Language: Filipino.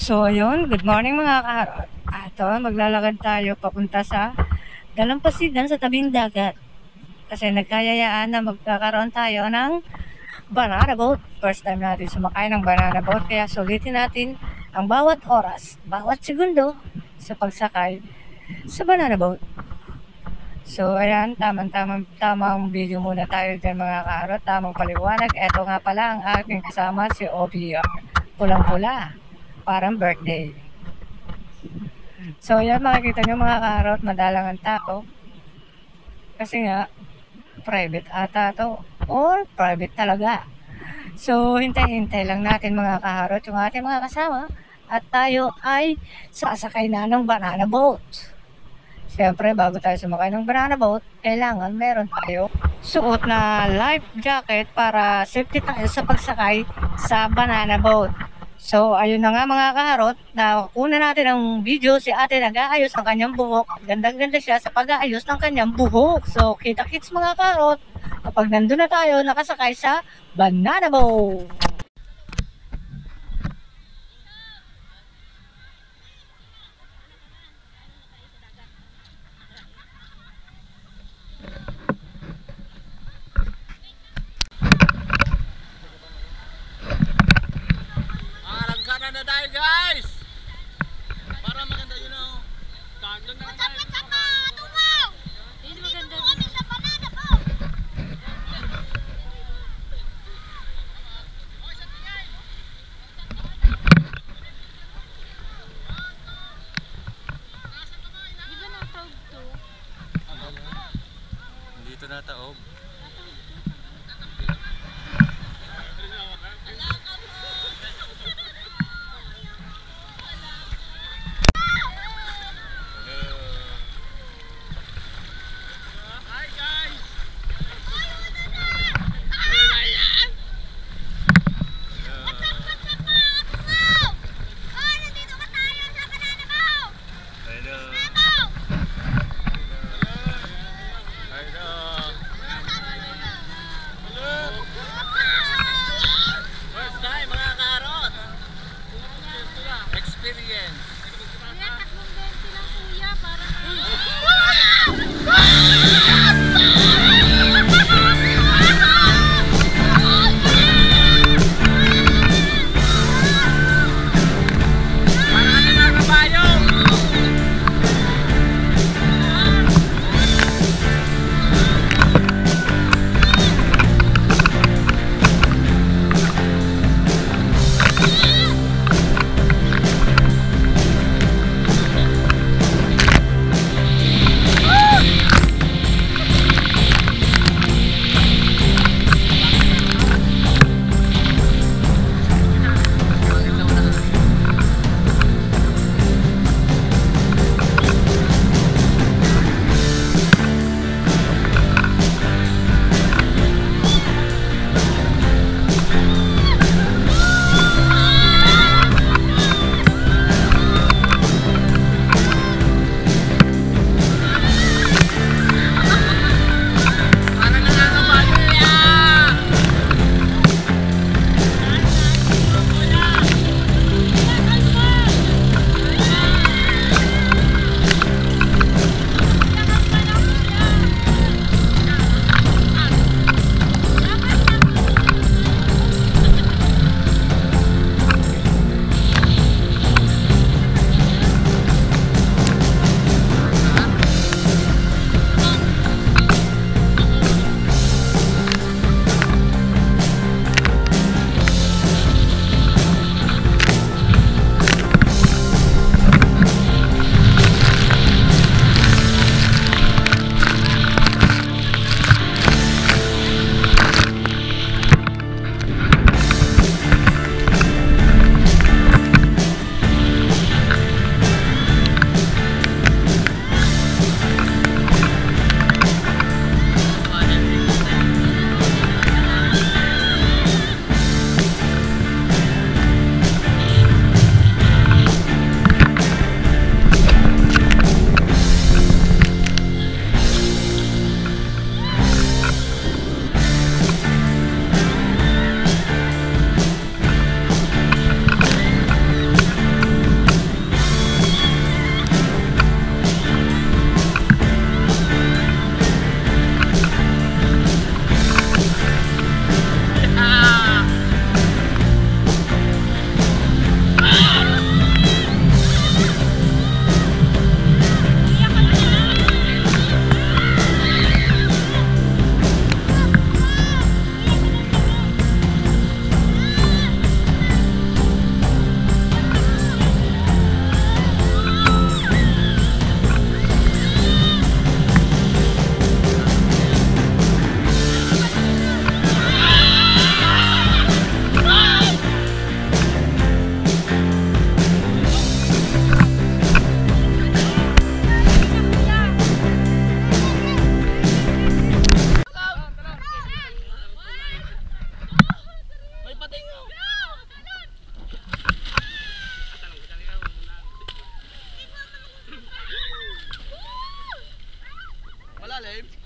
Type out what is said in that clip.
So ayun, good morning mga kaharot. Ato, maglalakad tayo papunta sa Dalampasigan sa tabing dagat. Kasi nagkayayaan na magkakaroon tayo ng banana boat. First time natin sumakay ng banana boat, kaya sulitin natin ang bawat oras, bawat segundo sa pagsakay sa banana boat. So ayan, tamang video muna tayo dyan mga kaharot, tamang paliwanag. Eto nga pala ang aking kasama, si OBR. Pulang-pula, parang birthday. So yan, makikita nyo mga kaharot, madalang ang tao. Kasi nga, private ata to. Or private talaga. So hintay-hintay lang natin mga kaharot yung ating mga kasama. At tayo ay sasakay na ng banana boat. Siyempre, bago tayo sumakay ng banana boat, kailangan meron tayo suot na life jacket para safety tayo sa pagsakay sa banana boat. So, ayun na nga mga kaharot, na una natin ang video, si ate nag-aayos ang kanyang buhok. Gandang-ganda siya sa pag-aayos ng kanyang buhok. So, kita-kits mga kaharot, kapag nandun na tayo, nakasakay sa banana boat. Guys, para maganda yun o. Taglang na tayo. Tumaw! Hindi maganda kami sa banana boat. Di ba nataog to? Dito nataog. ilalim.